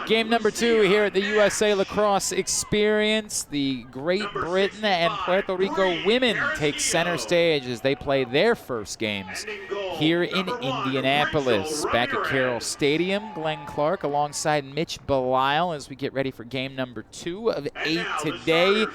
Game number 2 here at the USA Lacrosse Experience. The Great Britain and Puerto Rico women take center stage as they play their first games here in Indianapolis. Back at Carroll Stadium, Glenn Clark alongside Mitch Belisle as we get ready for game number 2 of 8 today.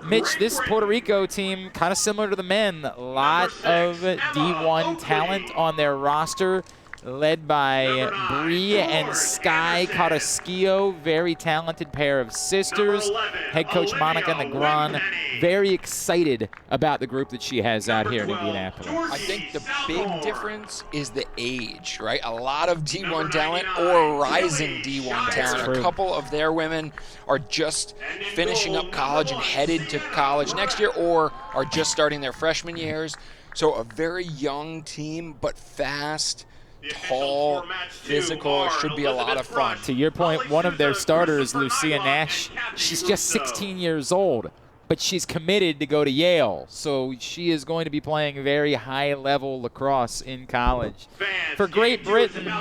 Mitch, this Puerto Rico team, kind of similar to the men, a lot of D1 talent on their roster, led by Bree and Sky Carrasquillo, very talented pair of sisters. Head coach Monica Negron, very excited about the group that she has out here in Indianapolis. I think the big difference is the age, right? A lot of D1 talent or rising D1 talent. A couple of their women are just finishing up college and headed to college next year or are just starting their freshman years. So a very young team, but fast, tall, physical. It should be a lot of fun. To your point, one of their starters, Lucia Nash, she's just 16 years old, but she's committed to go to Yale. So she is going to be playing very high-level lacrosse in college. For Great Britain,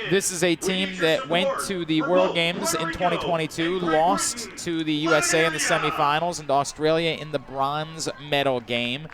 this is a team that went to the World Games in 2022, lost to the USA in the semifinals and Australia in the bronze medal game,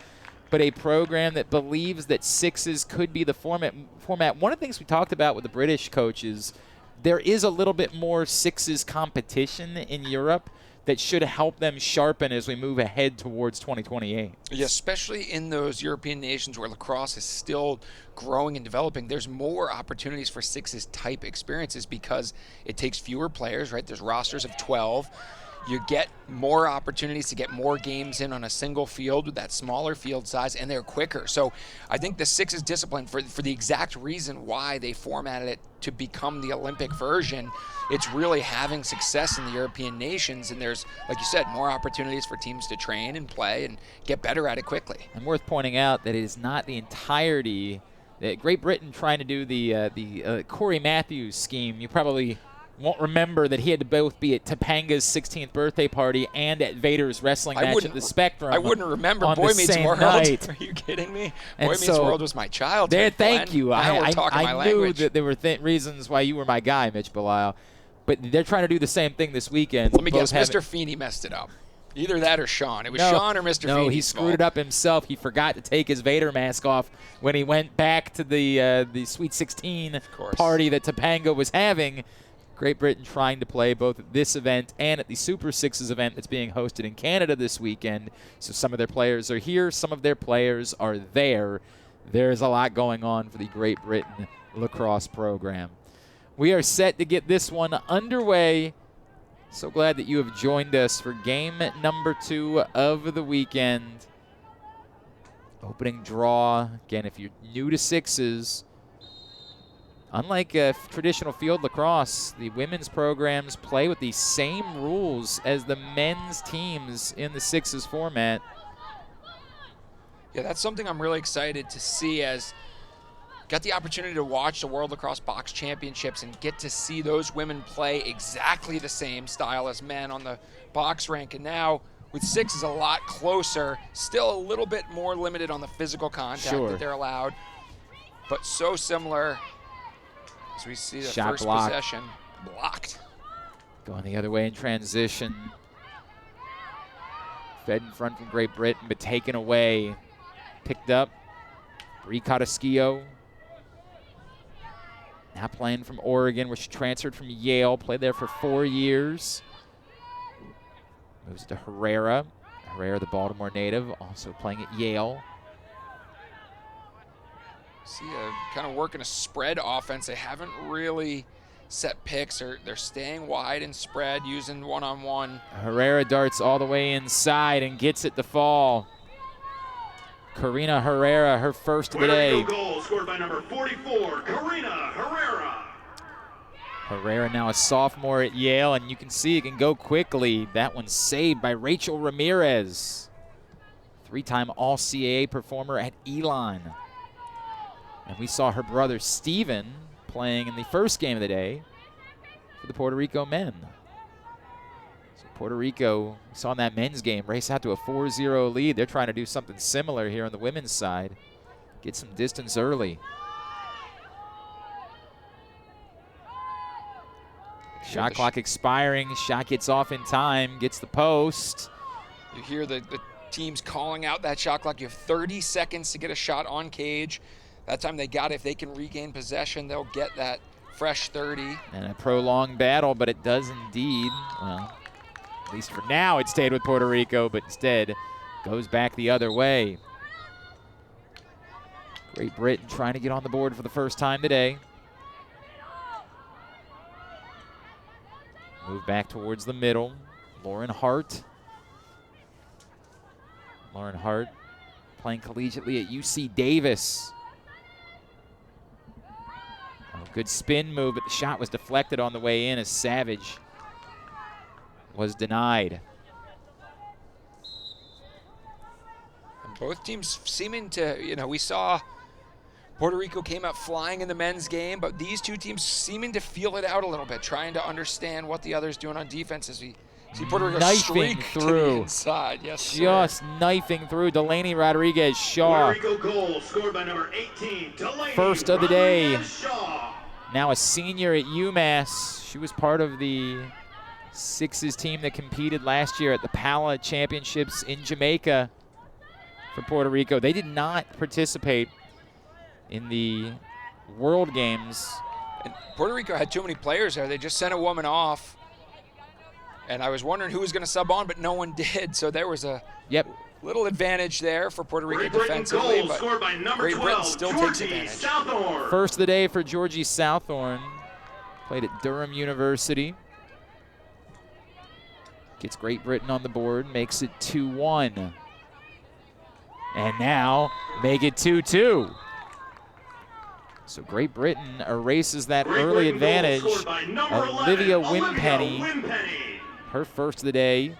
but a program that believes that sixes could be the format. One of the things we talked about with the British coaches, there is a little bit more sixes competition in Europe that should help them sharpen as we move ahead towards 2028. Yeah, especially in those European nations where lacrosse is still growing and developing, there's more opportunities for sixes type experiences because it takes fewer players, right? There's rosters of 12. You get more opportunities to get more games in on a single field with that smaller field size, and they're quicker. So I think the sixes discipline, for the exact reason why they formatted it to become the Olympic version, it's really having success in the European nations, and there's, like you said, more opportunities for teams to train and play and get better at it quickly. And worth pointing out that it is not the entirety. Great Britain trying to do the Corey Matthews scheme. You probably won't remember that he had to both be at Topanga's 16th birthday party and at Vader's wrestling match at the Spectrum. I wouldn't remember Boy Meets World. Night. Are you kidding me? Boy Meets World was my childhood. Thank you. I knew that there were reasons why you were my guy, Mitch Belisle. But they're trying to do the same thing this weekend. Let me guess, Mr. Feeney messed it up. Either that or Sean. It was Sean or Mr. Feeney. No, he screwed it up himself. He forgot to take his Vader mask off when he went back to the Sweet 16 party that Topanga was having. Great Britain trying to play both at this event and at the Super Sixes event that's being hosted in Canada this weekend. So some of their players are here, some of their players are there. There's a lot going on for the Great Britain lacrosse program. We are set to get this one underway. So glad that you have joined us for game number 2 of the weekend. Opening draw. Again, if you're new to sixes, unlike traditional field lacrosse, the women's programs play with the same rules as the men's teams in the sixes format. Yeah, that's something I'm really excited to see, as got the opportunity to watch the World Lacrosse Box Championships and get to see those women play exactly the same style as men on the box rank. And now with sixes a lot closer, still a little bit more limited on the physical contact that they're allowed, but so similar. As we see the first possession blocked. Going the other way in transition. Fed in front from Great Britain, but taken away. Picked up. Bree Carrasquillo. Now playing from Oregon, where she transferred from Yale. Played there for 4 years. Moves to Herrera. Herrera, the Baltimore native, also playing at Yale. See, kind of working a spread offense. They haven't really set picks, or they're staying wide and spread, using one-on-one. Herrera darts all the way inside and gets it to fall. Karina Herrera, her first of the day. Goal scored by number 44, Karina Herrera. Herrera now a sophomore at Yale, and you can see it can go quickly. That one's saved by Rachel Ramirez, 3-time All-CAA performer at Elon. And we saw her brother Steven playing in the first game of the day for the Puerto Rico men. So Puerto Rico, we saw in that men's game, race out to a 4-0 lead. They're trying to do something similar here on the women's side. Get some distance early. Shot clock expiring. Shot gets off in time, gets the post. You hear the teams calling out that shot clock. You have 30 seconds to get a shot on cage. That time they got it. If they can regain possession, they'll get that fresh 30. And a prolonged battle, but it does indeed, well, at least for now it stayed with Puerto Rico, but instead goes back the other way. Great Britain trying to get on the board for the first time today. Move back towards the middle. Lauren Hart. Lauren Hart playing collegiately at UC Davis. Oh, good spin move, but the shot was deflected on the way in as Savage was denied. And both teams seeming to, we saw Puerto Rico came out flying in the men's game, but these two teams seeming to feel it out a little bit, trying to understand what the other's doing on defense as we see Puerto Rico knifing streak through. to the inside. Yes, just sir. Knifing through. Delaney Rodriguez Shaw. Puerto Rico goal scored by number 18, Delaney First of the day. Rodriguez Shaw. Now a senior at UMass. She was part of the Sixes team that competed last year at the Pala Championships in Jamaica for Puerto Rico. They did not participate in the World Games. And Puerto Rico had too many players there. They just sent a woman off. And I was wondering who was going to sub on, but no one did. So there was a little advantage there for Puerto Rico defensively. Goal but scored by number Great 12, Britain still takes Georgie advantage. Southorn. First of the day for Georgie Southorn. Played at Durham University. Gets Great Britain on the board, makes it 2-1. And now make it 2-2. So Great Britain erases that early advantage. Olivia Wimpenny, her first of the day.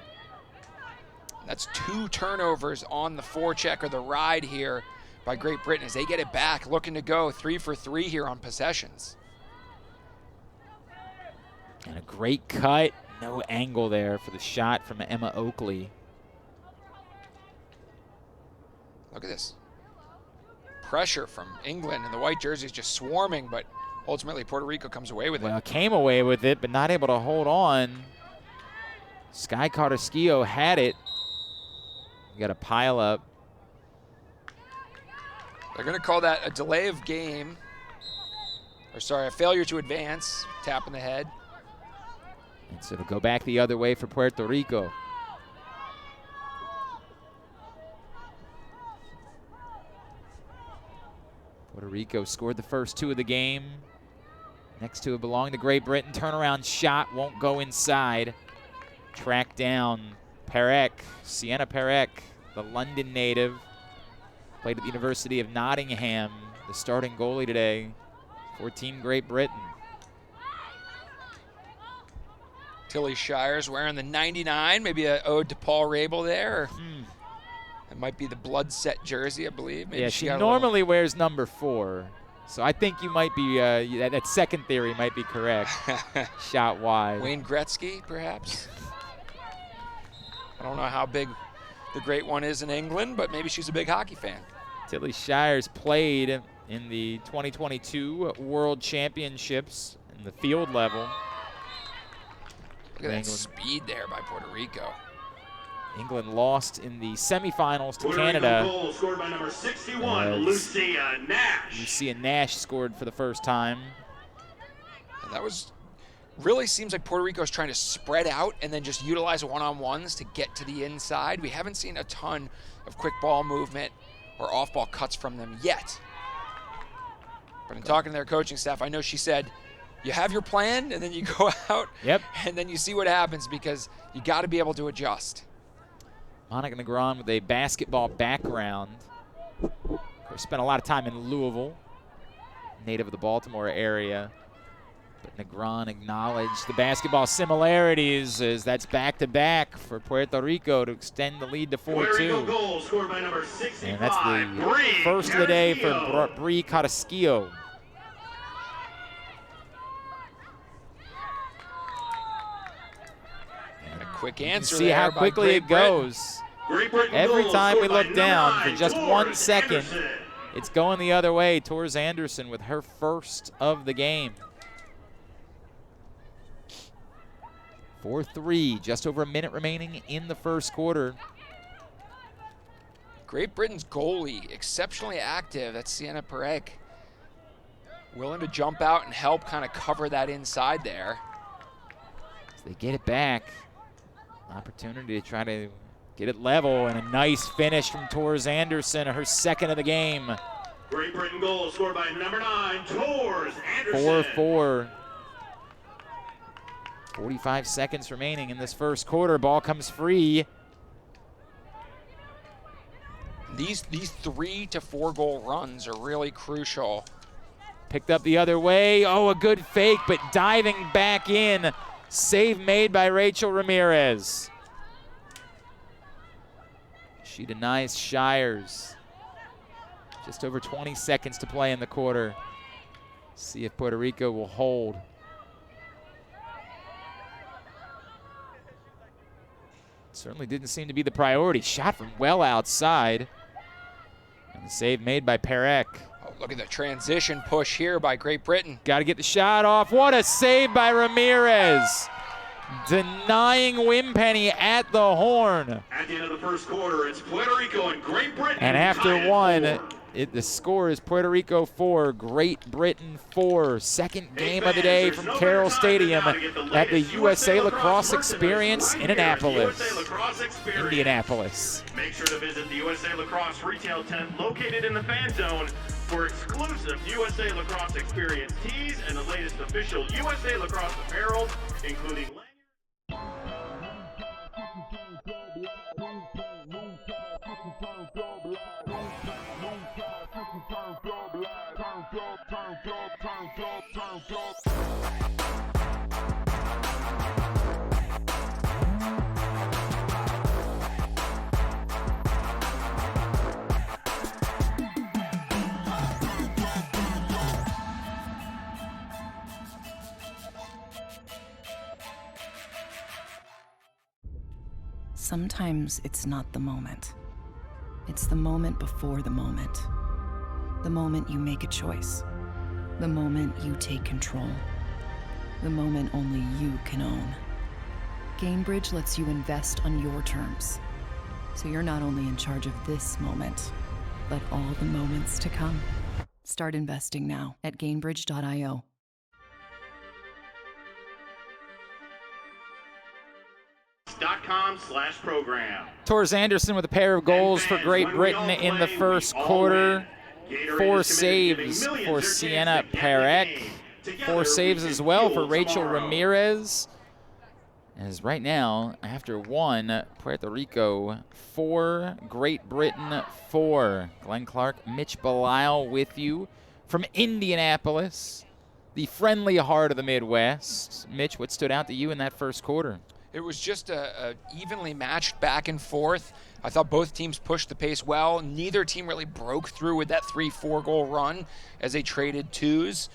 That's 2 turnovers on the forecheck or the ride here by Great Britain as they get it back, looking to go 3 for 3 here on possessions. And a great cut. No angle there for the shot from Emma Oakley. Look at this. Pressure from England, and the white jerseys just swarming, but ultimately Puerto Rico comes away with it. Well, came away with it, but not able to hold on. Sky Carrasquillo had it. You got a pile up. They're going to call that a delay of game. Or sorry, a failure to advance. Tap in the head. And so it'll go back the other way for Puerto Rico. Puerto Rico scored the first 2 of the game. Next 2 belong to Great Britain. Turnaround shot won't go inside. Tracked down Perek, Sienna Perek, the London native. Played at the University of Nottingham, the starting goalie today for Team Great Britain. Tilly Shires wearing the 99, maybe an ode to Paul Rabel there. It might be the blood set jersey, I believe. Maybe yeah, she normally wears number 4. So I think you might be, that second theory might be correct. Shot wide. Wayne Gretzky, perhaps. I don't know how big the great one is in England, but maybe she's a big hockey fan. Tilly Shires played in the 2022 World Championships in the field level. Look at that speed there by Puerto Rico. England lost in the semifinals to Puerto Canada. Rico goal scored by number 61, Lucia Nash. Lucia Nash scored for the first time. And that really seems like Puerto Rico is trying to spread out and then just utilize one-on-ones to get to the inside. We haven't seen a ton of quick ball movement or off-ball cuts from them yet. But in talking to their coaching staff, I know she said, you have your plan, and then you go out, and then you see what happens because you got to be able to adjust. Monica Negron with a basketball background. Of course, spent a lot of time in Louisville, native of the Baltimore area. But Negron acknowledged the basketball similarities as that's back-to-back for Puerto Rico to extend the lead to 4-2. Goal scored by number 65, and that's the first of the day for Bree Carrasquillo. Quick answer. See how quickly it goes. Every time we look down for just 1 second, it's going the other way. Tors Anderson with her first of the game. 4-3, just over a minute remaining in the first quarter. Great Britain's goalie, exceptionally active. That's Sienna Perec. Willing to jump out and help kind of cover that inside there. As they get it back. Opportunity to try to get it level, and a nice finish from Tors Anderson, her second of the game. Great Britain goal scored by number 9, Tors Anderson. 4-4. 45 seconds remaining in this first quarter. Ball comes free. These 3 to 4 goal runs are really crucial. Picked up the other way. Oh, a good fake, but diving back in. Save made by Rachel Ramirez. She denies Shires. Just over 20 seconds to play in the quarter. See if Puerto Rico will hold. Certainly didn't seem to be the priority. Shot from well outside. And the save made by Perec. Oh, look at the transition push here by Great Britain. Got to get the shot off. What a save by Ramirez. Denying Wimpenny at the horn. At the end of the first quarter, it's Puerto Rico and Great Britain. And after one, the score is Puerto Rico 4, Great Britain 4. Second game of the day from Carroll Stadium at the USA Lacrosse Experience in Indianapolis. Make sure to visit the USA Lacrosse retail tent located in the fan zone for exclusive USA Lacrosse Experience tees and the latest official USA Lacrosse apparel, including Sometimes it's not the moment. It's the moment before the moment. The moment you make a choice. The moment you take control. The moment only you can own. GameBridge lets you invest on your terms. So you're not only in charge of this moment, but all the moments to come. Start investing now at GameBridge.io. .com/program. Tors Anderson with a pair of goals for Great Britain in the first quarter. 4 saves for Sienna Perec. 4 saves as well for Rachel Ramirez. As right now, after one, Puerto Rico 4, Great Britain 4. Glenn Clark, Mitch Belisle with you from Indianapolis, the friendly heart of the Midwest. Mitch, what stood out to you in that first quarter? It was just a evenly matched back and forth. I thought both teams pushed the pace well. Neither team really broke through with that 3-4 goal run as they traded twos.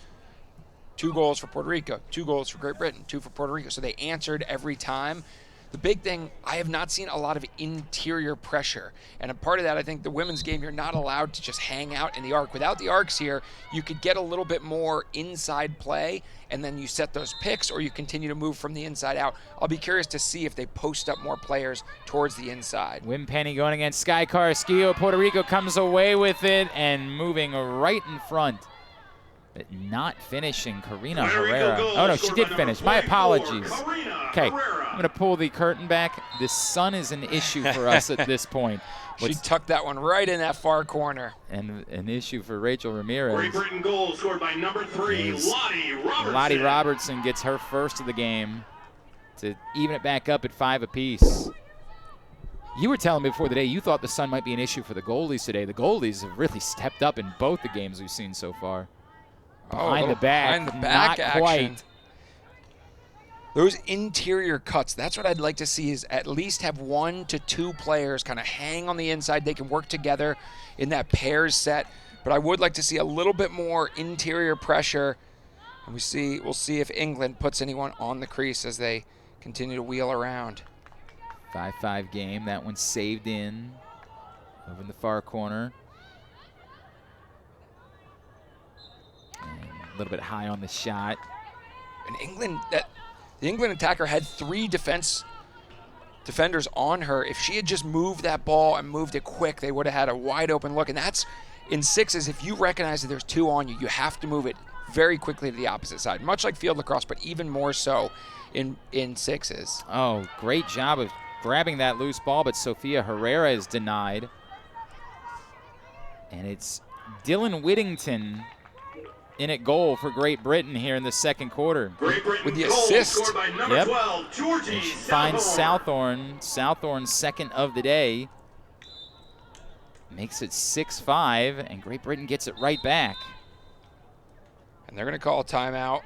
2 goals for Puerto Rico, 2 goals for Great Britain, 2 for Puerto Rico. So they answered every time. The big thing, I have not seen a lot of interior pressure. And a part of that, I think the women's game, you're not allowed to just hang out in the arc. Without the arcs here, you could get a little bit more inside play, and then you set those picks, or you continue to move from the inside out. I'll be curious to see if they post up more players towards the inside. Wimpenny going against Sky Carrasquillo. Puerto Rico comes away with it and moving right in front. But not finishing, Karina Herrera. Oh, no, she did finish. My apologies. Okay, I'm going to pull the curtain back. The sun is an issue for us at this point. She tucked that one right in that far corner. And an issue for Rachel Ramirez. Great Britain goal scored by number 3, Lottie Robertson. Lottie Robertson gets her first of the game to even it back up at 5 apiece. You were telling me before the day you thought the sun might be an issue for the goalies today. The goalies have really stepped up in both the games we've seen so far. Behind the back, not action. Quite. Those interior cuts, that's what I'd like to see, is at least have 1 to 2 players kind of hang on the inside. They can work together in that pairs set. But I would like to see a little bit more interior pressure. And we'll see if England puts anyone on the crease as they continue to wheel around. 5-5 game. That one saved in over in the far corner. And a little bit high on the shot. And England, The England attacker had 3 defenders on her. If she had just moved that ball and moved it quick, they would have had a wide open look. And that's in sixes. If you recognize that there's 2 on you, you have to move it very quickly to the opposite side, much like field lacrosse, but even more so in sixes. Oh, great job of grabbing that loose ball, but Sofia Herrera is denied. And it's Dylan Whittington in at goal for Great Britain here in the second quarter. With the assist. Yep. And she finds Southorn. Southorn's second of the day. Makes it 6-5, and Great Britain gets it right back. And they're going to call a timeout.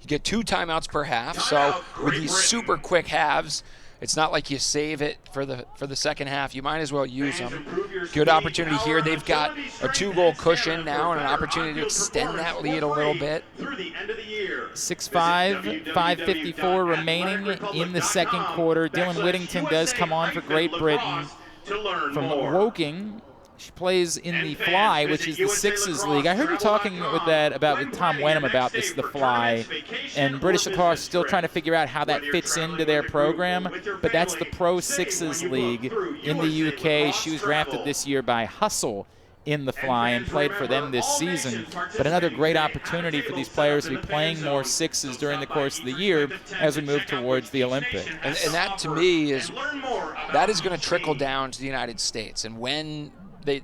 You get 2 timeouts per half, so with these super quick halves, it's not like you save it for the second half. You might as well use them. Good opportunity here. They've got a 2-goal cushion now and an opportunity to extend that lead a little bit. 6-5, 5:54 remaining in the second quarter. Dylan Whittington does come on for Great Britain from Woking. She plays in the Fly, which is the Sixes League. I heard you talking with Tom Wenham about this, the Fly, and British Lacrosse still trying to figure out how that fits into their program, but that's the Pro Sixes League in the UK. She was drafted this year by Hustle in the Fly and played for them this season. But another great opportunity for these players to be playing more sixes during the course of the year as we move towards the Olympics. And that, to me, is going to trickle down to the United States. And when we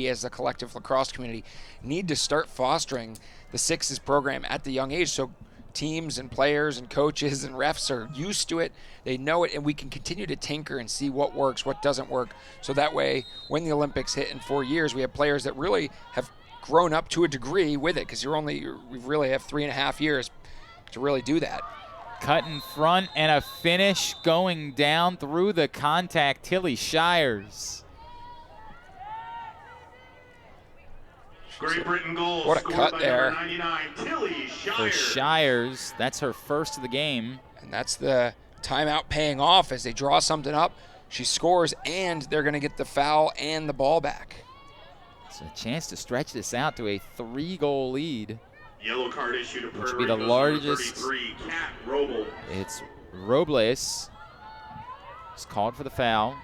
as the collective lacrosse community need to start fostering the sixes program at the young age, so teams and players and coaches and refs are used to it, they know it, and we can continue to tinker and see what works, what doesn't work, so that way when the Olympics hit in 4 years, we have players that really have grown up to a degree with it, because we really have 3.5 years to really do that. Cut in front and a finish going down through the contact. Tilly Shires. Great Britain goal. What a cut there. For Shires, that's her first of the game. And that's the timeout paying off as they draw something up. She scores, and they're going to get the foul and the ball back. It's a chance to stretch this out to a 3-goal lead. Yellow card issued to Puerto Which would be the Rico's largest. 33, Kat Roble. It's Robles. It's called for the foul.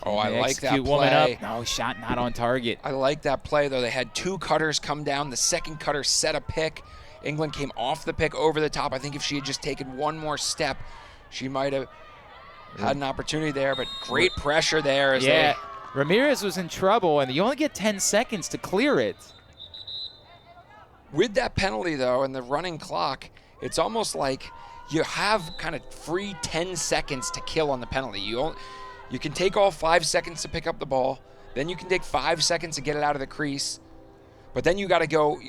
Oh, I like that Execute woman up. play. No, shot not on target. I like that play, though. They had 2 cutters come down. The second cutter set a pick. England came off the pick over the top. I think if she had just taken one more step, she might have had an opportunity there, but great pressure there. As Ramirez was in trouble, and you only get 10 seconds to clear it. With that penalty, though, and the running clock, it's almost like you have kind of free 10 seconds to kill on the penalty. You can take all 5 seconds to pick up the ball. Then you can take 5 seconds to get it out of the crease. But then you got to go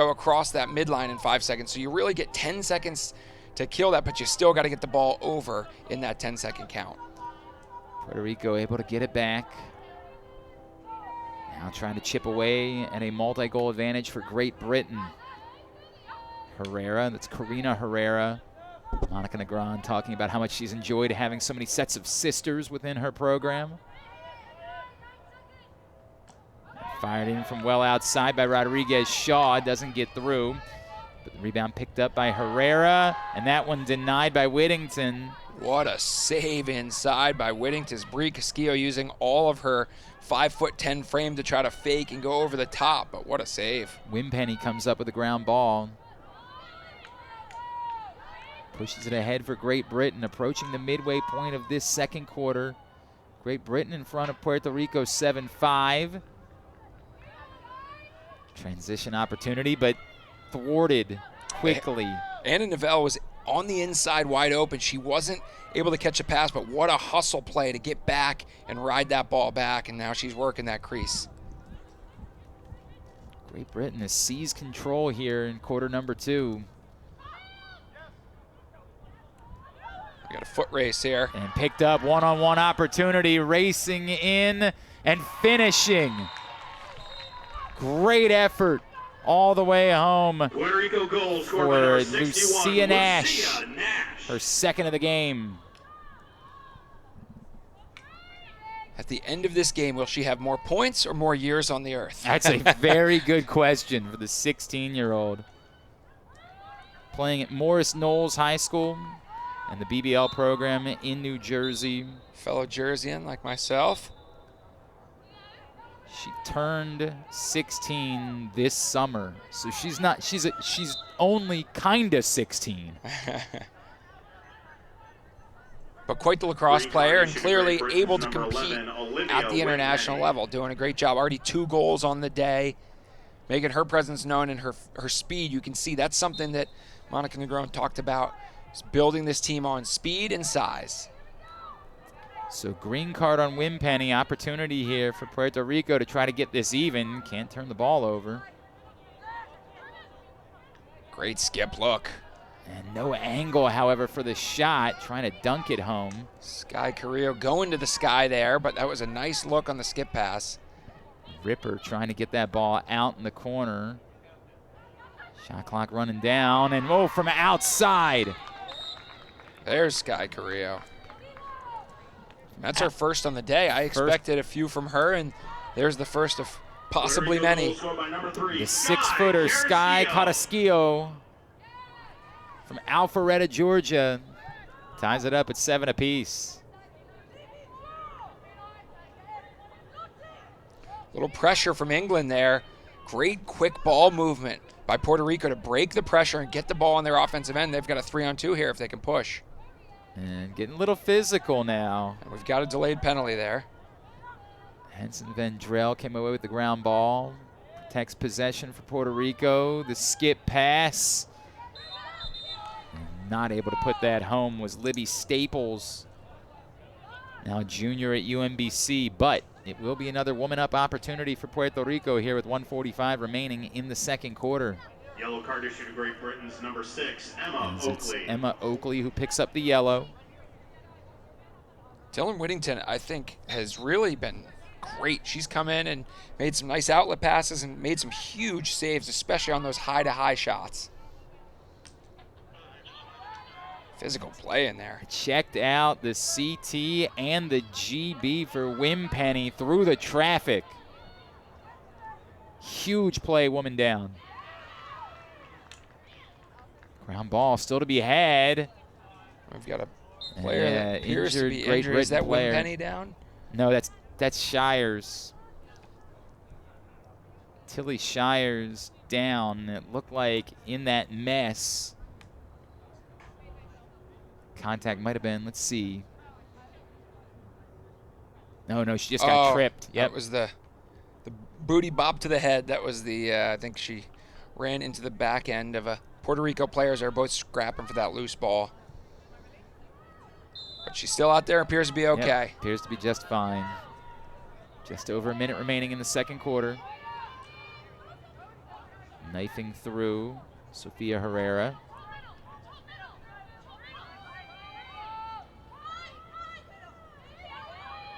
across that midline in 5 seconds. So you really get 10 seconds to kill that, but you still got to get the ball over in that 10-second count. Puerto Rico able to get it back. Now trying to chip away at a multi-goal advantage for Great Britain. Herrera, that's Karina Herrera. Monica Negron talking about how much she's enjoyed having so many sets of sisters within her program. Fired in from well outside by Rodriguez. Shaw doesn't get through. But the rebound picked up by Herrera, and that one denied by Whittington. What a save inside by Whittington. Brie Casquillo using all of her 5'10" frame to try to fake and go over the top, but what a save. Wimpenny comes up with a ground ball. Pushes it ahead for Great Britain, approaching the midway point of this second quarter. Great Britain in front of Puerto Rico 7-5. Transition opportunity, but thwarted quickly. Anna Novell was on the inside wide open. She wasn't able to catch a pass, but what a hustle play to get back and ride that ball back, and now she's working that crease. Great Britain has seized control here in quarter number 2. We got a foot race here. And picked up one-on-one opportunity, racing in and finishing. Great effort all the way home Puerto Rico goal scored by for number 61, Lucia Nash, Lucia Nash. her second of the game. At the end of this game, will she have more points or more years on the earth? That's a very good question for the 16-year-old. Playing at Morris Knowles High School and the BBL program in New Jersey. Fellow Jerseyan like myself. She turned 16 this summer, so she's only kinda 16. But quite the lacrosse player and clearly able to compete at the international level. Doing a great job. Already 2 goals on the day. Making her presence known and her speed. You can see that's something that Monica Negron talked about. Is building this team on speed and size. So green card on Wimpenny. Opportunity here for Puerto Rico to try to get this even. Can't turn the ball over. Great skip look. And no angle, however, for the shot. Trying to dunk it home. Sky Carrillo going to the sky there, but that was a nice look on the skip pass. Ripper trying to get that ball out in the corner. Shot clock running down, and from outside. There's Sky Carrillo. That's her first on the day. I expected a few from her, and there's the first of possibly many. The 6-footer Sky Carrillo from Alpharetta, Georgia, ties it up at 7 apiece. Little pressure from England there. Great quick ball movement by Puerto Rico to break the pressure and get the ball on their offensive end. They've got a 3-on-2 here if they can push. And getting a little physical now. And we've got a delayed penalty there. Henson Vendrell came away with the ground ball. Protects possession for Puerto Rico. The skip pass. And not able to put that home was Libby Staples. Now a junior at UMBC, but it will be another woman-up opportunity for Puerto Rico here with 1:45 remaining in the second quarter. Yellow card issued to Great Britain's number 6, Emma It's Oakley. Emma Oakley who picks up the yellow. Dylan Whittington, I think, has really been great. She's come in and made some nice outlet passes and made some huge saves, especially on those high-to-high shots. Physical play in there. Checked out the CT and the GB for Wimpenny through the traffic. Huge play, woman down. Ground ball still to be had. We've got a player that appears to be Great injured. Is that player. Wimpenny down? No, that's Shires. Tilly Shires down. It looked like in that mess. Contact might have been, let's see. No, she just got tripped. Yep. That was the booty bop to the head. That was the, I think she ran into the back end of a Puerto Rico players are both scrapping for that loose ball. But she's still out there, appears to be okay. Yep, appears to be just fine. Just over a minute remaining in the second quarter. Knifing through Sofia Herrera.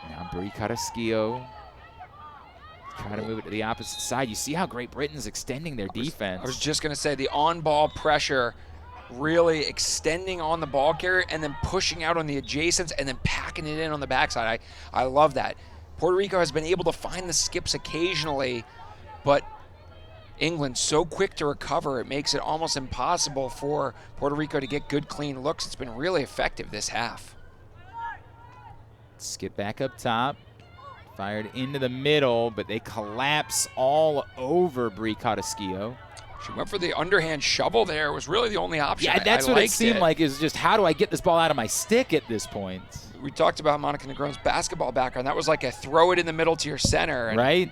Now Brie Carrasquillo trying to move it to the opposite side. You see how Great Britain's extending their defense. I was just going to say the on-ball pressure really extending on the ball carrier and then pushing out on the adjacents and then packing it in on the backside. I love that. Puerto Rico has been able to find the skips occasionally, but England so quick to recover, it makes it almost impossible for Puerto Rico to get good, clean looks. It's been really effective this half. Skip back up top. Fired into the middle, but they collapse all over Brie Carrasquillo. She went for the underhand shovel there. It was really the only option. Yeah, that's what it seemed like, is just how do I get this ball out of my stick at this point? We talked about Monica Negron's basketball background. That was like a throw it in the middle to your center. And right?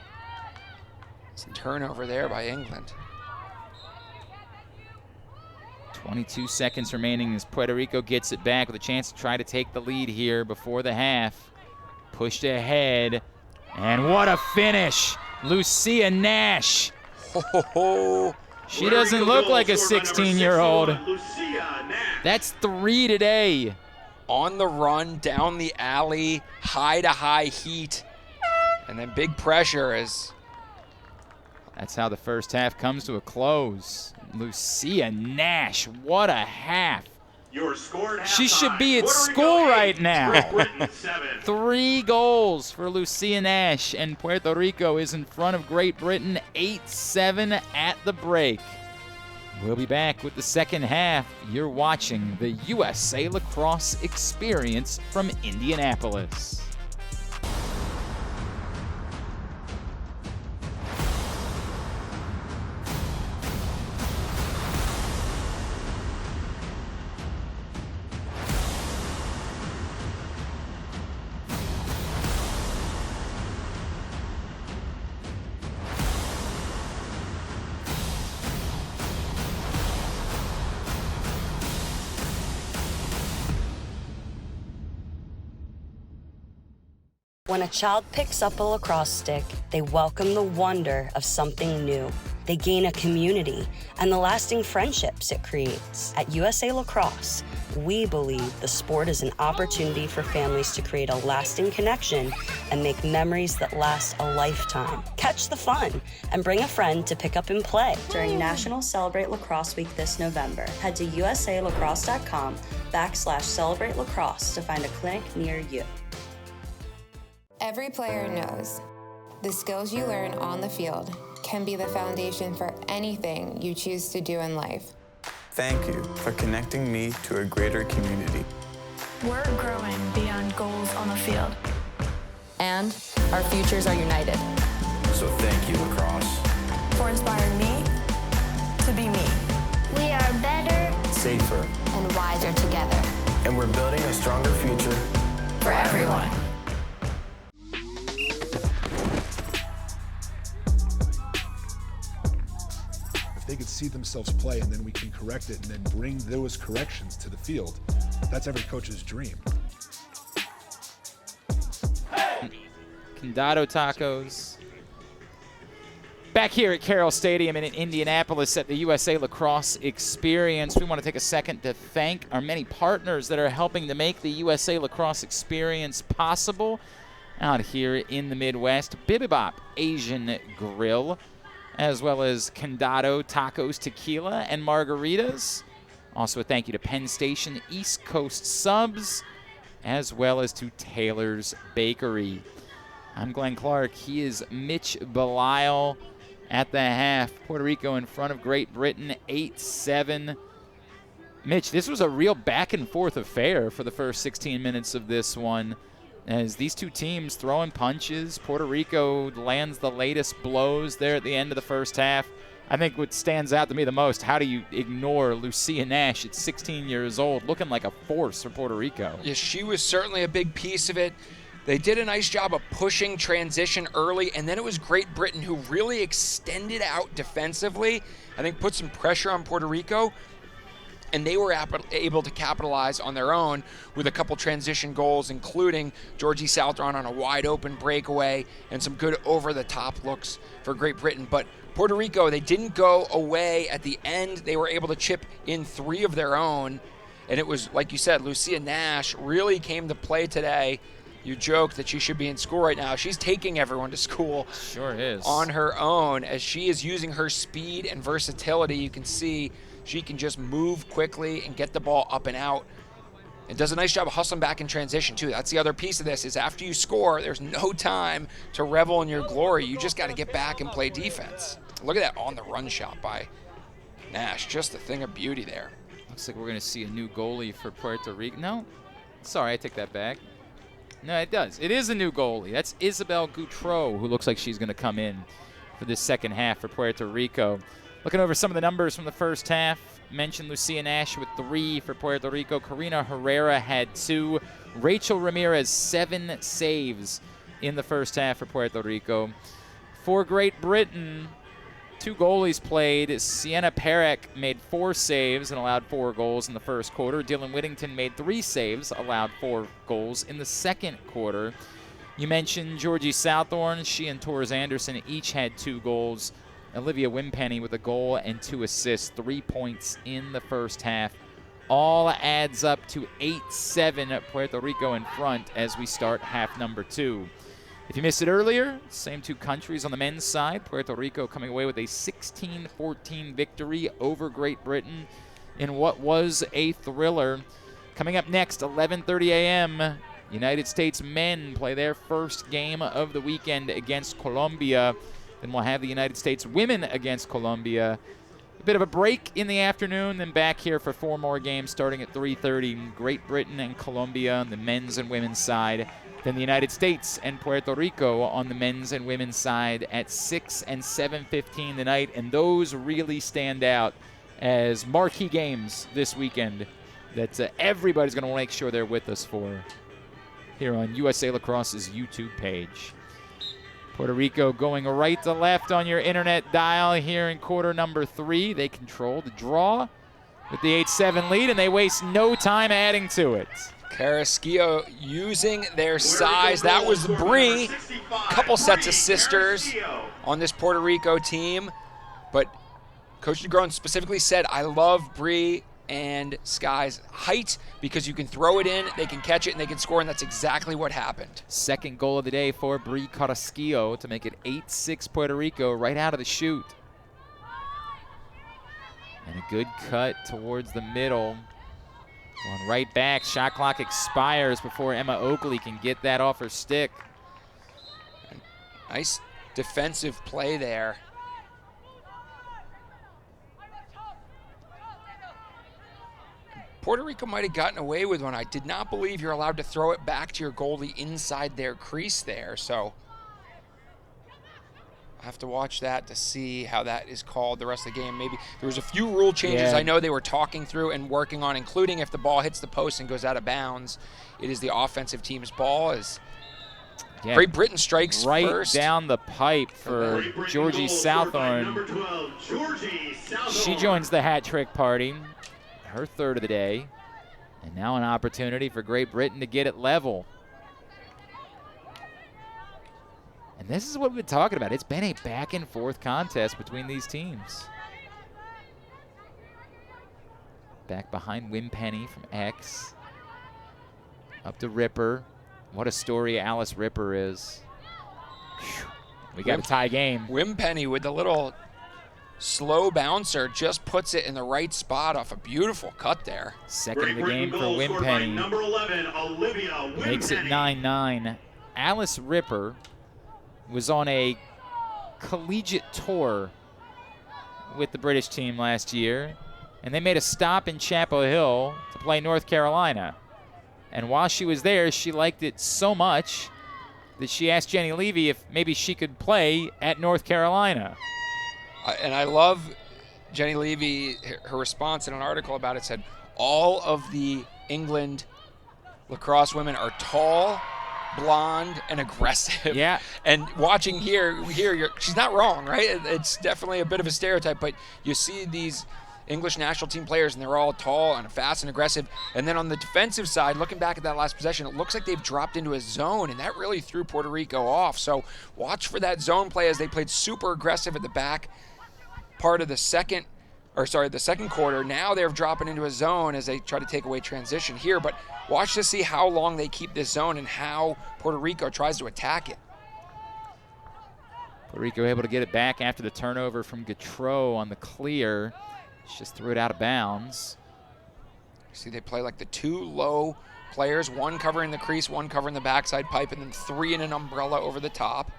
Some turnover there by England. 22 seconds remaining as Puerto Rico gets it back with a chance to try to take the lead here before the half. Pushed ahead, and what a finish! Lucia Nash. She doesn't look like a 16-year-old. That's 3 today. On the run, down the alley, high-to-high heat, and then big pressure as... That's how the first half comes to a close. Lucia Nash, what a half Your score at She halftime, should be at Puerto school Rico right 8, now. Great Britain 7. 3 goals for Lucia Nash, and Puerto Rico is in front of Great Britain 8-7 at the break. We'll be back with the second half. You're watching the USA Lacrosse Experience from Indianapolis. When a child picks up a lacrosse stick, they welcome the wonder of something new. They gain a community and the lasting friendships it creates. At USA Lacrosse, we believe the sport is an opportunity for families to create a lasting connection and make memories that last a lifetime. Catch the fun and bring a friend to pick up and play. During National Celebrate Lacrosse Week this November, head to usalacrosse.com/celebrate lacrosse to find a clinic near you. Every player knows the skills you learn on the field can be the foundation for anything you choose to do in life. Thank you for connecting me to a greater community. We're growing beyond goals on the field. And our futures are united. So thank you, Lacrosse. For inspiring me to be me. We are better, safer, and wiser together. And we're building a stronger future for everyone. They could see themselves play, and then we can correct it and then bring those corrections to the field. That's every coach's dream. Condado Tacos. Back here at Carroll Stadium in Indianapolis at the USA Lacrosse Experience, we want to take a second to thank our many partners that are helping to make the USA Lacrosse Experience possible out here in the Midwest. Bibibop Asian Grill, as well as Condado Tacos, Tequila, and Margaritas. Also a thank you to Penn Station East Coast Subs, as well as to Taylor's Bakery. I'm Glenn Clark. He is Mitch Belisle at the half. Puerto Rico in front of Great Britain, 8-7. Mitch, this was a real back-and-forth affair for the first 16 minutes of this one, as these two teams throwing punches. Puerto Rico lands the latest blows there at the end of the first half. I think what stands out to me the most, how do you ignore Lucia Nash at 16 years old, looking like a force for Puerto Rico? Yeah, she was certainly a big piece of it. They did a nice job of pushing transition early, and then it was Great Britain who really extended out defensively. I think put some pressure on Puerto Rico, and they were able to capitalize on their own with a couple transition goals, including Georgie Southron on a wide-open breakaway and some good over-the-top looks for Great Britain. But Puerto Rico, they didn't go away at the end. They were able to chip in 3 of their own, and it was, like you said, Lucia Nash really came to play today. You joke that she should be in school right now. She's taking everyone to school. Sure is. On her own, as she is using her speed and versatility. You can see she can just move quickly and get the ball up and out. It does a nice job of hustling back in transition, too. That's the other piece of this, is after you score, there's no time to revel in your glory. You just got to get back and play defense. Look at that on-the-run shot by Nash. Just a thing of beauty there. Looks like we're going to see a new goalie for Puerto Rico. No, sorry, I take that back. No, it does. It is a new goalie. That's Isabel Goutreau, who looks like she's going to come in for this second half for Puerto Rico. Looking over some of the numbers from the first half, mentioned Lucia Nash with 3 for Puerto Rico. Karina Herrera had 2. Rachel Ramirez, 7 saves in the first half for Puerto Rico. For Great Britain, 2 goalies played. Sienna Perek made 4 saves and allowed 4 goals in the first quarter. Dylan Whittington made 3 saves, allowed 4 goals in the second quarter. You mentioned Georgie Southorn. She and Torres Anderson each had 2 goals. Olivia Wimpenny with a goal and 2 assists, 3 points in the first half. All adds up to 8-7, Puerto Rico in front as we start half number 2. If you missed it earlier, same 2 countries on the men's side. Puerto Rico coming away with a 16-14 victory over Great Britain in what was a thriller. Coming up next, 11:30 a.m., United States men play their first game of the weekend against Colombia. Then we'll have the United States women against Colombia. A bit of a break in the afternoon, then back here for 4 more games starting at 3:30. Great Britain and Colombia on the men's and women's side. Then the United States and Puerto Rico on the men's and women's side at 6 and 7:15 tonight. And those really stand out as marquee games this weekend that everybody's going to make sure they're with us for here on USA Lacrosse's YouTube page. Puerto Rico going right to left on your internet dial here in quarter number 3. They control the draw with the 8-7 lead, and they waste no time adding to it. Carrasquillo using their size. That was Bree. Couple sets of sisters on this Puerto Rico team. But Coach DeGrone specifically said, I love Bree and Sky's height because you can throw it in, they can catch it, and they can score, and that's exactly what happened. Second goal of the day for Bree Carrasquillo to make it 8-6 Puerto Rico right out of the chute. And a good cut towards the middle. Going right back, shot clock expires before Emma Oakley can get that off her stick. Nice defensive play there. Puerto Rico might have gotten away with one. I did not believe you're allowed to throw it back to your goalie inside their crease there, so I have to watch that to see how that is called the rest of the game. Maybe there was a few rule changes I know they were talking through and working on, including if the ball hits the post and goes out of bounds, it is the offensive team's ball. As Great Britain strikes right first. Down the pipe for Georgie Southorn. She joins the hat trick party, her third of the day. And now an opportunity for Great Britain to get it level. And this is what we've been talking about. It's been a back and forth contest between these teams. Back behind Wimpenny from X. Up to Ripper. What a story Alice Ripper is. Whew. We got a tie game. Wimpenny with the little slow bouncer just puts it in the right spot off a beautiful cut there. Second of the game for Wimpenny. Number 11, Olivia Wimpenny. Makes it 9-9. Alice Ripper was on a collegiate tour with the British team last year, and they made a stop in Chapel Hill to play North Carolina. And while she was there, she liked it so much that she asked Jenny Levy if maybe she could play at North Carolina. And I love Jenny Levy, her response in an article about it said, all of the England lacrosse women are tall, blonde, and aggressive. Yeah. And watching here, she's not wrong, right? It's definitely a bit of a stereotype, but you see these English national team players, and they're all tall and fast and aggressive. And then on the defensive side, looking back at that last possession, it looks like they've dropped into a zone, and that really threw Puerto Rico off. So watch for that zone play as they played super aggressive at the back part of the second quarter. Now they're dropping into a zone as they try to take away transition here. But watch to see how long they keep this zone and how Puerto Rico tries to attack it. Puerto Rico able to get it back after the turnover from Gautreau on the clear. Just threw it out of bounds. See, they play like the two low players, one covering the crease, one covering the backside pipe, and then three in an umbrella over the top.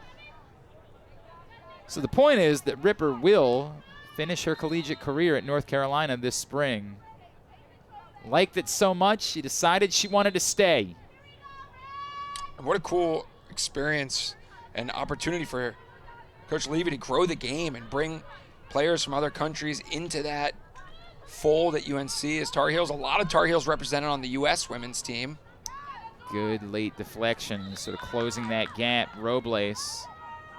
So the point is that Ripper will finish her collegiate career at North Carolina this spring. Liked it so much, she decided she wanted to stay. And what a cool experience and opportunity for Coach Levy to grow the game and bring players from other countries into that fold at UNC as Tar Heels. A lot of Tar Heels represented on the U.S. women's team. Good late deflection, sort of closing that gap. Robles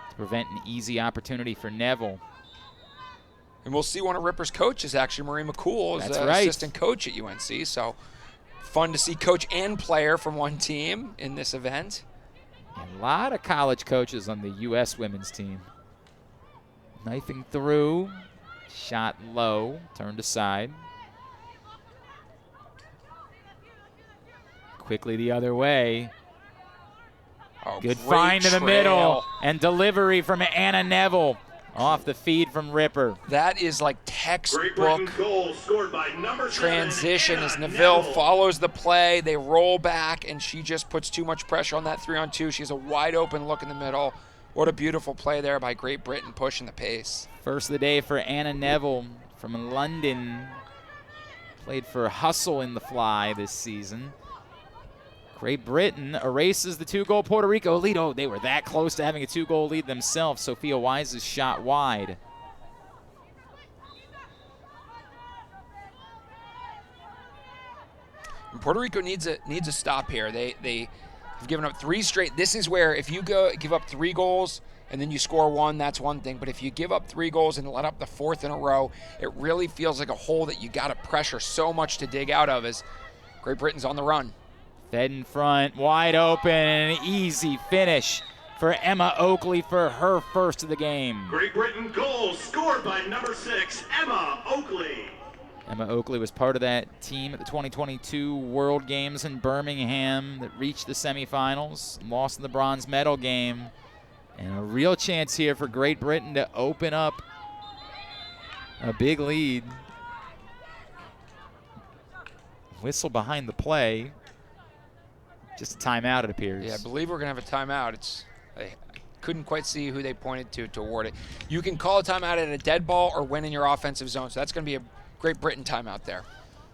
to prevent an easy opportunity for Neville. And we'll see one of Ripper's coaches, actually, Marie McCool, is assistant coach at UNC. So fun to see coach and player from one team in this event. A lot of college coaches on the U.S. women's team. Knifing through, shot low, turned aside. Quickly the other way. Oh, good find in the middle and delivery from Anna Neville. Off the feed from Ripper. That is like textbook goal scored by number transition 7, as Anna Neville follows the play. They roll back, and she just puts too much pressure on that 3-on-2. She has a wide open look in the middle. What a beautiful play there by Great Britain pushing the pace. First of the day for Anna Neville from London. Played for Hustle in the fly this season. Great Britain erases the 2-goal Puerto Rico lead. Oh, they were that close to having a 2-goal lead themselves. Sophia Wise's shot wide. And Puerto Rico needs a stop here. They have given up 3 straight. This is where if you give up 3 goals and then you score 1, that's one thing. But if you give up 3 goals and let up the 4th in a row, it really feels like a hole that you got to pressure so much to dig out of as Great Britain's on the run. Fed in front, wide open, and an easy finish for Emma Oakley for her first of the game. Great Britain goal scored by number 6, Emma Oakley. Emma Oakley was part of that team at the 2022 World Games in Birmingham that reached the semifinals, lost in the bronze medal game. And a real chance here for Great Britain to open up a big lead. Whistle behind the play. Just a timeout, it appears. Yeah, I believe we're going to have a timeout. I couldn't quite see who they pointed to award it. You can call a timeout at a dead ball or when in your offensive zone. So that's going to be a Great Britain timeout there.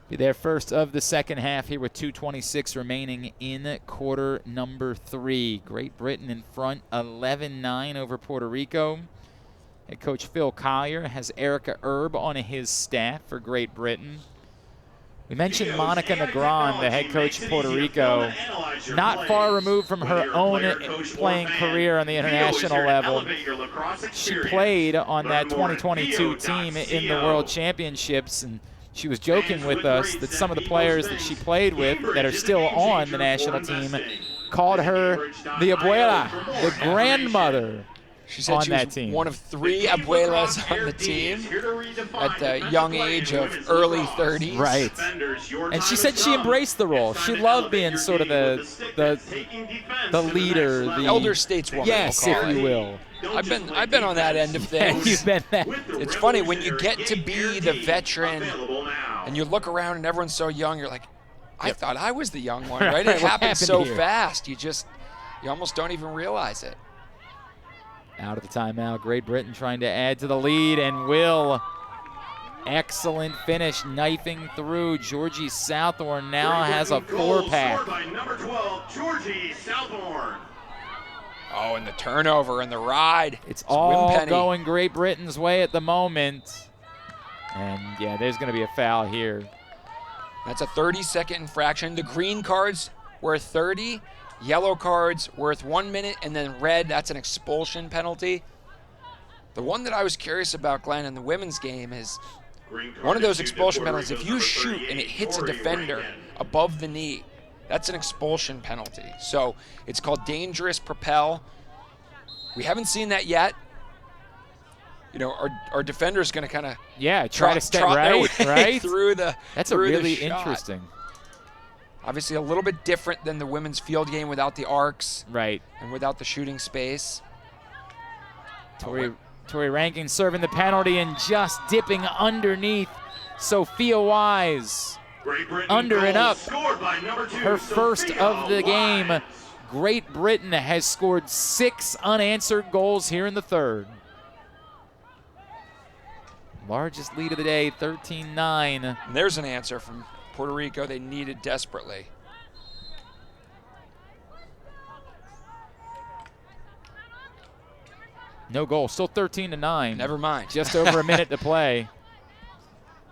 Be their first of the second half here with 2:26 remaining in quarter number 3. Great Britain in front 11-9 over Puerto Rico. Head coach Phil Collier has Erica Erb on his staff for Great Britain. We mentioned Monica Negron, the head coach of Puerto Rico, not far removed from her own playing career on the international level. She played on that 2022 team in the World Championships, and she was joking with us that some of the players that she played with that are still on the national team called her the abuela, the grandmother. She said she was one of 3 abuelas on the team at the young age of early 30s. Right. And she said she embraced the role. She loved being sort of the leader, the elder stateswoman. Yes, if you will. I've been on that end of things. You've been that. It's funny when you get to be the veteran and you look around and everyone's so young. You're like, I thought I was the young one, right? It happens so fast. You almost don't even realize it. Out of the timeout, Great Britain trying to add to the lead, and will. Excellent finish, knifing through. Georgie Southorn now has a 4-pack. By number 12, Georgie Southorn. Oh, and the turnover and the ride. It's all going Great Britain's way at the moment. And, yeah, there's going to be a foul here. That's a 30-second infraction. The green cards were 30. Yellow cards worth 1 minute, and then red, that's an expulsion penalty. The one that I was curious about, Glenn, in the women's game is one of those expulsion penalties. If you shoot and it hits a defender above the knee, that's an expulsion penalty. So it's called dangerous propel. We haven't seen that yet. You know, our defender's going to kind of try to step right through the. That's through really the shot. interesting. Obviously a little bit different than the women's field game without the arcs. Right. And without the shooting space. Tori Rankin serving the penalty and just dipping underneath Sophia Wise. Under and up. Her first of the game. Great Britain has scored 6 unanswered goals here in the third. Largest lead of the day, 13-9. And there's an answer from Puerto Rico they needed desperately. No goal, still 13-9. Never mind. Just over a minute to play.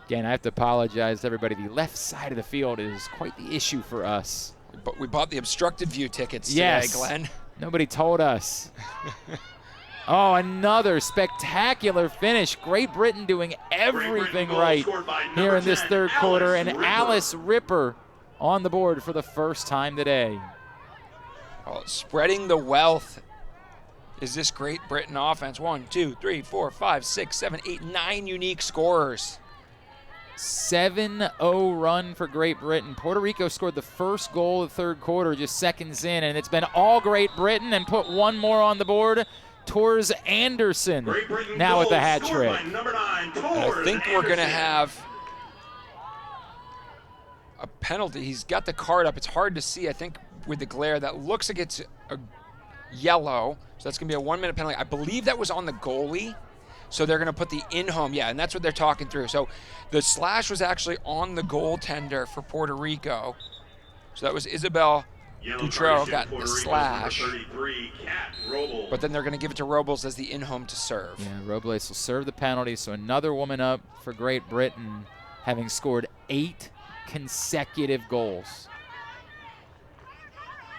Again, I have to apologize to everybody. The left side of the field is quite the issue for us. But we bought the obstructed view tickets today, Glenn. Nobody told us. Oh, another spectacular finish. Great Britain doing everything right here in this third quarter. And Alice Ripper on the board for the first time today. Oh, spreading the wealth is this Great Britain offense. 1, 2, 3, 4, 5, 6, 7, 8, 9 unique scorers. 7-0 run for Great Britain. Puerto Rico scored the first goal of the third quarter just seconds in, and it's been all Great Britain and put one more on the board Tors Anderson now with the hat trick. And I think we're going to have a penalty. He's got the card up. It's hard to see, I think, with the glare. That looks like it's a yellow, so that's going to be a 1-minute penalty. I believe that was on the goalie, so they're going to put the in-home. Yeah, and that's what they're talking through. So the slash was actually on the goaltender for Puerto Rico. So that was Isabel Dutroux got the slash. But then they're going to give it to Robles as the in-home to serve. Yeah, Robles will serve the penalty, so another woman up for Great Britain, having scored 8 consecutive goals.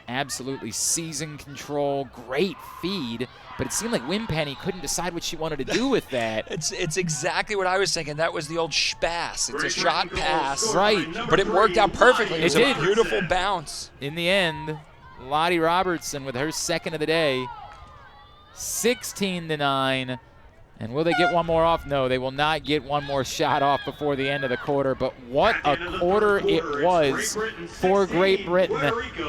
Absolutely season control, great feed, but it seemed like Wimpenny couldn't decide what she wanted to do with that. It's exactly what I was thinking. That was the old spass. It's a shot pass. Right. But it worked out perfectly. It was did. A beautiful bounce. In the end, Lottie Robertson with her second of the day, 16-9. And will they get one more off? No, they will not get one more shot off before the end of the quarter. But what a quarter it was for Great Britain.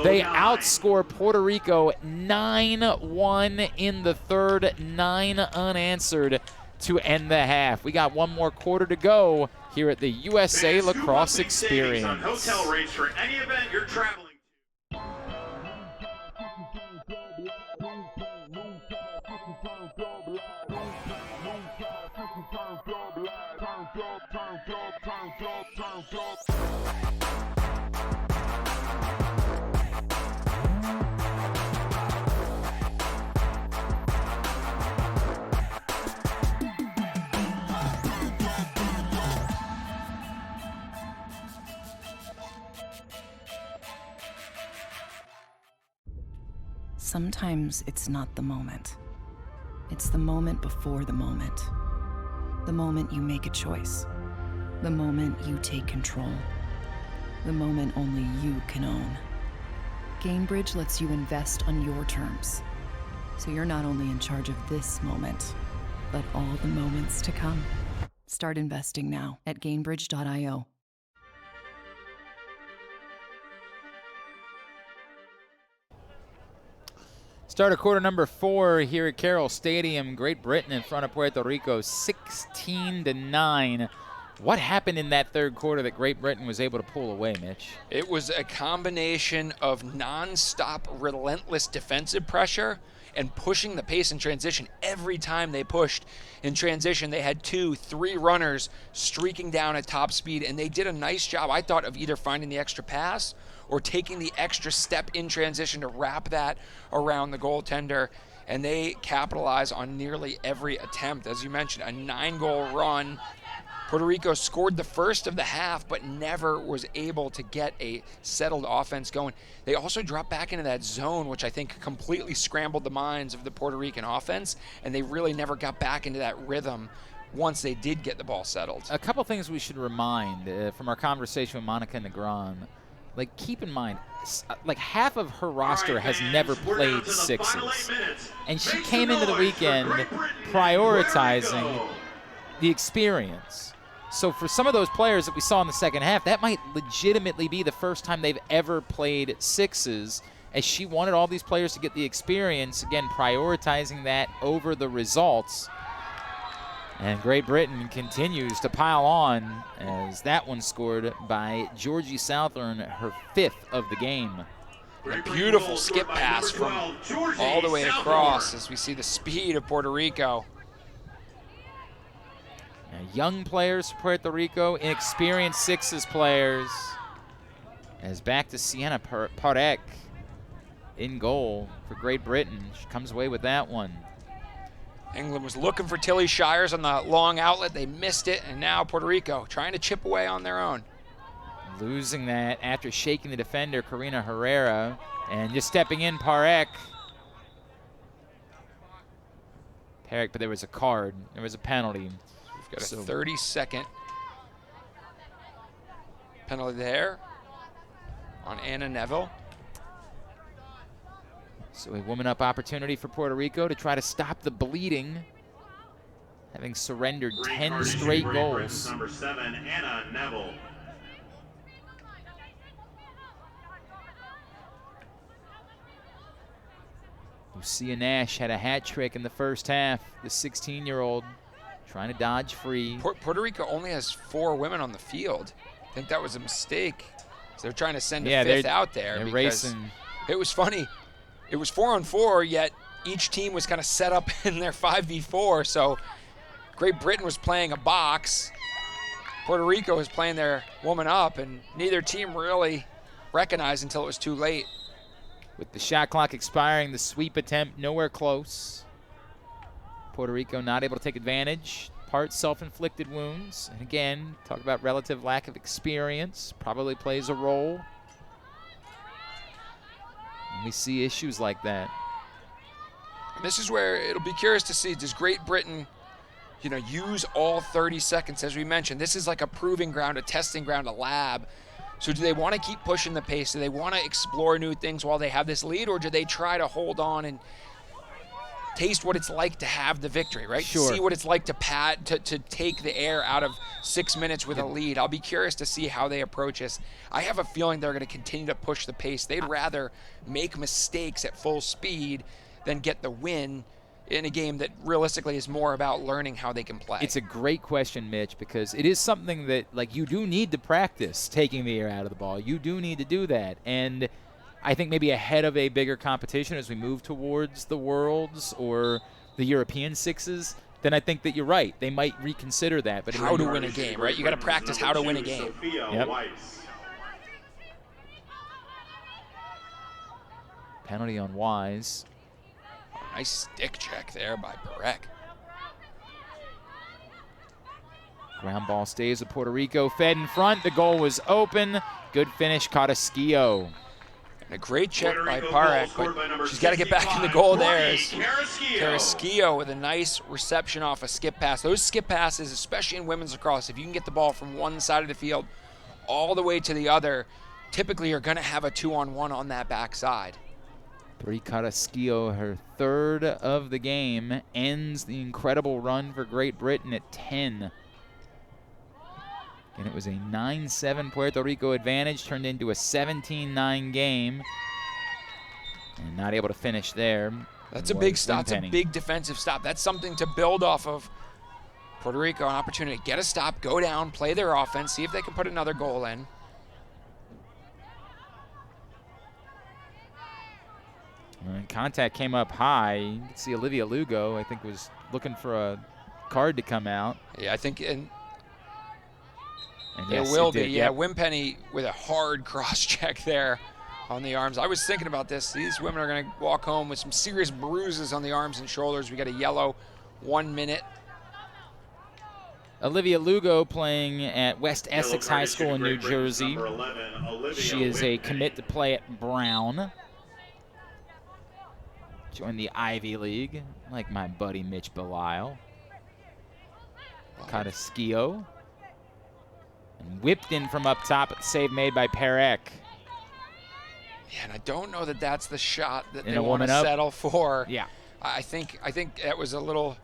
They outscore Puerto Rico 9-1 in the third, 9 unanswered to end the half. We got one more quarter to go here at the USA Lacrosse Experience. Hotel rates for any event you're traveling. Sometimes it's not the moment. It's the moment before the moment. The moment you make a choice. The moment you take control. The moment only you can own. Gainbridge lets you invest on your terms. So you're not only in charge of this moment, but all the moments to come. Start investing now at Gainbridge.io. Start of quarter number 4 here at Carroll Stadium. Great Britain in front of Puerto Rico, 16-9. What happened in that third quarter that Great Britain was able to pull away, Mitch? It was a combination of nonstop, relentless defensive pressure and pushing the pace in transition. Every time they pushed in transition, they had 2-3 runners streaking down at top speed, and they did a nice job, I thought, of either finding the extra pass or taking the extra step in transition to wrap that around the goaltender. And they capitalize on nearly every attempt. As you mentioned, a 9-goal run. Puerto Rico scored the first of the half, but never was able to get a settled offense going. They also dropped back into that zone, which I think completely scrambled the minds of the Puerto Rican offense, and they really never got back into that rhythm once they did get the ball settled. A couple things we should remind from our conversation with Monica Negron. Like, keep in mind, like, half of her roster has never played sixes. And she came into the weekend prioritizing the experience. So for some of those players that we saw in the second half, that might legitimately be the first time they've ever played sixes, as she wanted all these players to get the experience, again, prioritizing that over the results. And Great Britain continues to pile on as that one scored by Georgie Southern, her 5th of the game. A beautiful skip pass from all the way across as we see the speed of Puerto Rico. Now, young players for Puerto Rico, inexperienced sixes players. As back to Sienna Parek in goal for Great Britain. She comes away with that one. England was looking for Tilly Shires on the long outlet. They missed it, and now Puerto Rico trying to chip away on their own. Losing that after shaking the defender, Karina Herrera, and just stepping in, Parek. But there was a card. There was a penalty. We've got a 30-second penalty there on Anna Neville. So a woman-up opportunity for Puerto Rico to try to stop the bleeding, having surrendered 10 straight goals. Number 7, Anna Neville. Lucia Nash had a hat trick in the first half. The 16-year-old trying to dodge free. Puerto Rico only has 4 women on the field. I think that was a mistake. So they're trying to send a fifth out there. They're because racing. It was funny. It was 4-on-4, yet each team was kind of set up in their 5v4. So Great Britain was playing a box. Puerto Rico was playing their woman up, and neither team really recognized until it was too late. With the shot clock expiring, the sweep attempt nowhere close. Puerto Rico not able to take advantage. Part self-inflicted wounds. And again, talk about relative lack of experience. Probably plays a role. And we see issues like that. And this is where it'll be curious to see, does Great Britain, use all 30 seconds? As we mentioned, this is like a proving ground, a testing ground, a lab. So do they want to keep pushing the pace? Do they want to explore new things while they have this lead, or do they try to hold on and taste what it's like to have the victory, right? Sure. See what it's like to take the air out of 6 minutes with a lead. I'll be curious to see how they approach this. I have a feeling they're going to continue to push the pace. They'd rather make mistakes at full speed than get the win in a game that realistically is more about learning how they can play. It's a great question, Mitch, because it is something that, you do need to practice taking the air out of the ball. You do need to do that. And I think maybe ahead of a bigger competition as we move towards the Worlds or the European Sixes, then I think that you're right. They might reconsider that. But how to win a game, right? You got to practice how to win a game. Yep. Penalty on Wise. Nice stick check there by Barek. Ground ball stays with Puerto Rico. Fed in front. The goal was open. Good finish, Carrasquillo. And a great check by Parek, but she's got to get back in the goal there. Carrasquillo with a nice reception off a skip pass. Those skip passes, especially in women's lacrosse, if you can get the ball from one side of the field all the way to the other, typically you're going to have a 2-on-1 on that backside. Brie Carrasquillo, her third of the game, ends the incredible run for Great Britain at 10. And it was a 9-7 Puerto Rico advantage, turned into a 17-9 game. And not able to finish there. That's a big stop. That's a big defensive stop. That's something to build off of. Puerto Rico, an opportunity to get a stop, go down, play their offense, see if they can put another goal in. And contact came up high. You can see Olivia Lugo, I think, was looking for a card to come out. Yeah, I think, and yes, there will be. Yeah, yep. Wimpenny with a hard cross check there on the arms. I was thinking about this. These women are going to walk home with some serious bruises on the arms and shoulders. We got a yellow, 1 minute. Olivia Lugo playing at West Essex High School in New Jersey. She is a commit to play at Brown. Joined the Ivy League, like my buddy Mitch Belisle. Carrasquillo. And whipped in from up top, but save made by Parek. Yeah, and I don't know that that's the shot that And they want to settle for. Yeah. I think that was a little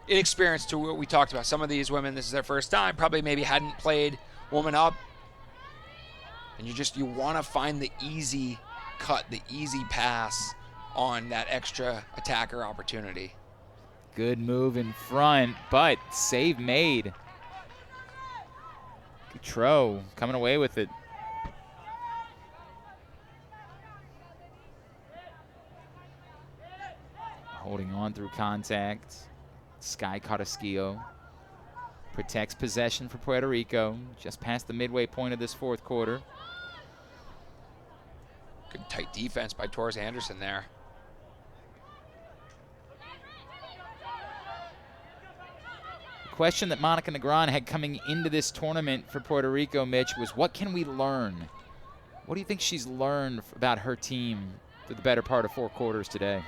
inexperienced to what we talked about. Some of these women, this is their first time, probably maybe hadn't played woman up. And you want to find the easy cut, the easy pass on that extra attacker opportunity. Good move in front, but save made. Gautreau coming away with it. Holding on through contact. Sky Carrasquillo protects possession for Puerto Rico, just past the midway point of this fourth quarter. Good tight defense by Torres Anderson there. Question that Monica Negron had coming into this tournament for Puerto Rico, Mitch, was what can we learn? What do you think she's learned about her team for the better part of 4 quarters today?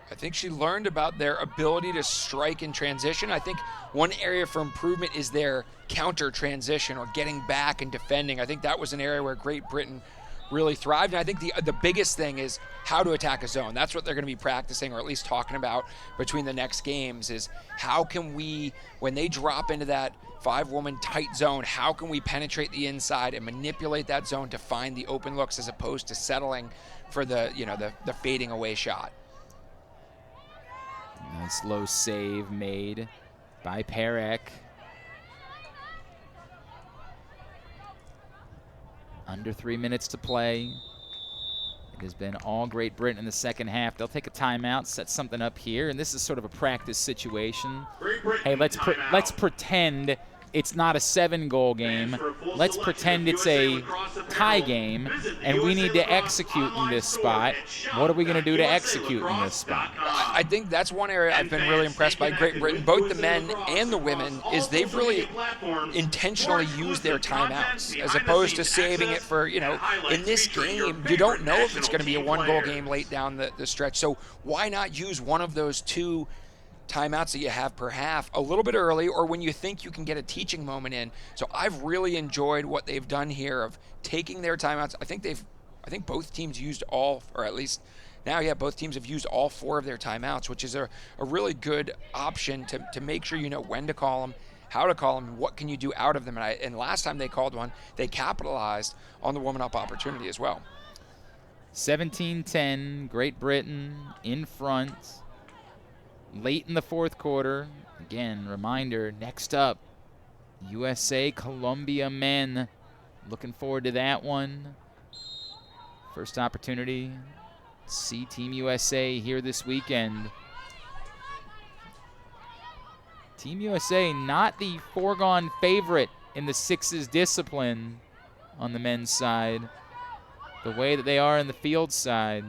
I think she learned about their ability to strike in transition. I think one area for improvement is their counter transition or getting back and defending. I think that was an area where Great Britain really thrived. And I think the biggest thing is how to attack a zone. That's what they're going to be practicing, or at least talking about between the next games, is how can we, when they drop into that 5-woman tight zone, how can we penetrate the inside and manipulate that zone to find the open looks as opposed to settling for the fading away shot. Nice low save made by Perek. Under 3 minutes to play. It has been all Great Britain in the second half. They'll take a timeout, set something up here, and this is sort of a practice situation. Hey, let's pretend it's not a 7-goal game. Let's pretend it's a tie game, and we need to execute in this spot. What are we going to do to execute in this spot? I think that's one area I've been really impressed by Great Britain, both the men and the women, is they've really intentionally used their timeouts as opposed to saving it for, in this game, you don't know if it's going to be a 1-goal game late down the stretch. So why not use one of those 2 timeouts that you have per half a little bit early, or when you think you can get a teaching moment in? So I've really enjoyed what they've done here of taking their timeouts. I think both teams used all, or at least now, both teams have used all 4 of their timeouts, which is a really good option to make sure you know when to call them, how to call them, and what can you do out of them. And last time they called one, they capitalized on the woman up opportunity as well. 17-10, Great Britain in front. Late in the fourth quarter. Again, reminder, next up, USA Colombia men. Looking forward to that one. First opportunity to see Team USA here this weekend. Team USA not the foregone favorite in the sixes discipline on the men's side, the way that they are in the field side.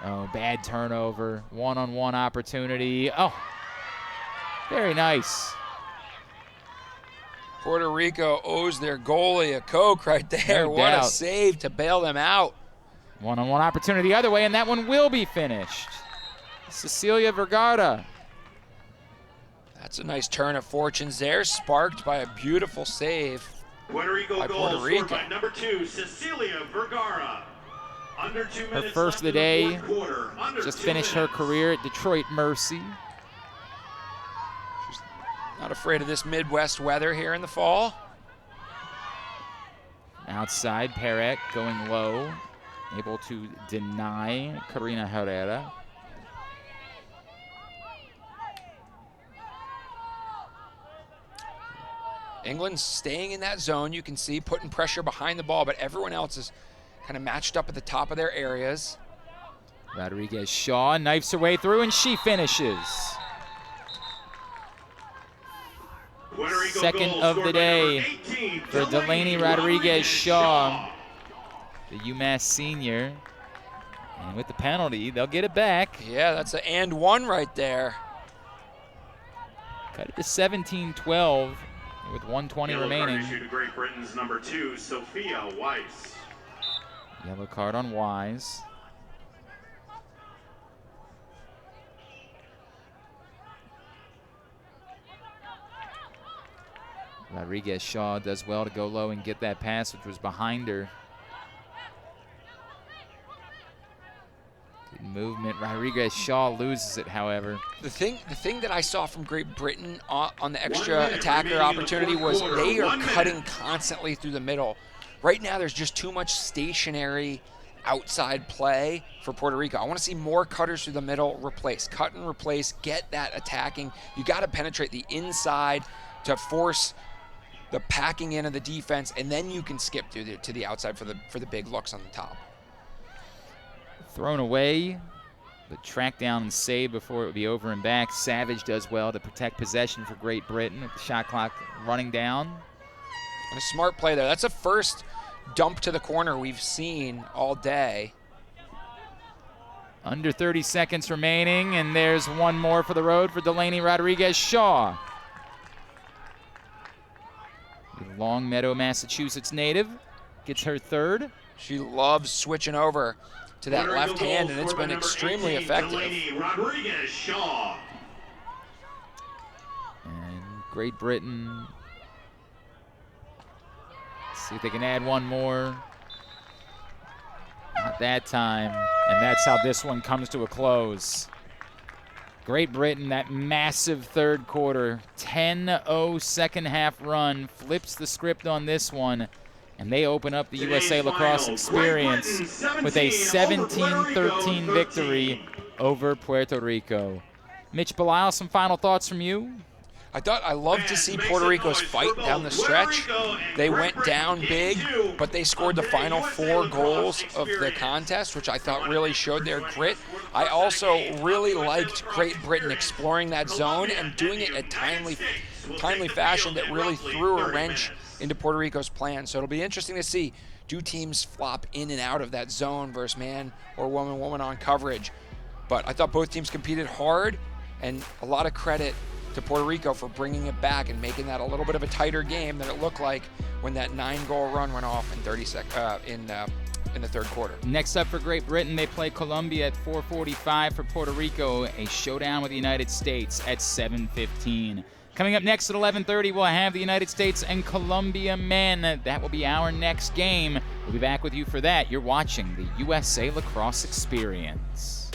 Oh, bad turnover. One-on-one opportunity. Oh, very nice. Puerto Rico owes their goalie a Coke right there. No what doubt. a save to bail them out. One-on-one opportunity the other way, and that one will be finished. Cecilia Vergara. That's a nice turn of fortunes there, sparked by a beautiful save Puerto Rico by goal Puerto Rico. scored by number 2, Cecilia Vergara. Under 2 Her minutes first of the left day, in the fourth quarter. Under just 2 finished her minutes. career at Detroit Mercy. She's not afraid of this Midwest weather here in the fall. Outside, Perek going low, able to deny Karina Herrera. England's staying in that zone, you can see, putting pressure behind the ball, but everyone else is kind of matched up at the top of their areas. Rodriguez Shaw knifes her way through, and she finishes. Puerto Rico Second goal of scored the by day number 18, for Delaney Rodriguez Shaw, the UMass senior. And with the penalty, they'll get it back. Yeah, that's an and one right there. Cut it to 17-12 with 1:20 Yellow remaining. card issued to Great Britain's number 2, Sophia Weiss. Yellow card on Wise. Rodriguez Shaw does well to go low and get that pass, which was behind her. Good movement. Rodriguez Shaw loses it, however. The thing that I saw from Great Britain on the extra attacker opportunity was they are cutting constantly through the middle. Right now, there's just too much stationary outside play for Puerto Rico. I want to see more cutters through the middle, cut and replace, get that attacking. You got to penetrate the inside to force the packing in of the defense, and then you can skip through to the outside for the big looks on the top. Thrown away, but tracked down and saved before it would be over and back. Savage does well to protect possession for Great Britain with the shot clock running down. And a smart play there. That's a first dump to the corner we've seen all day. Under 30 seconds remaining, and there's one more for the road for Delaney Rodriguez Shaw. The Longmeadow, Massachusetts native gets her third. She loves switching over to that left hand, and it's been extremely effective. Delaney Rodriguez Shaw. And Great Britain, see if they can add one more. Not that time, and that's how this one comes to a close. Great Britain, that massive third quarter, 10-0 second half run, flips the script on this one, and they open up the USA Lacrosse experience with a 17-13 victory over Puerto Rico. Mitch Belisle, some final thoughts from you? I loved to see Puerto Rico's fight down the stretch. They went down big, but they scored the final 4 goals of the contest, which I thought really showed their grit. I also really liked Great Britain exploring that zone and doing it in a timely fashion that really threw a wrench into Puerto Rico's plan. So it'll be interesting to see, do teams flop in and out of that zone versus man or woman on coverage. But I thought both teams competed hard, and a lot of credit to Puerto Rico for bringing it back and making that a little bit of a tighter game than it looked like when that 9-goal run went off in in the third quarter. Next up for Great Britain, they play Colombia at 4:45. For Puerto Rico, a showdown with the United States at 7:15. Coming up next at 11:30, we'll have the United States and Colombia men. That will be our next game. We'll be back with you for that. You're watching the USA Lacrosse Experience.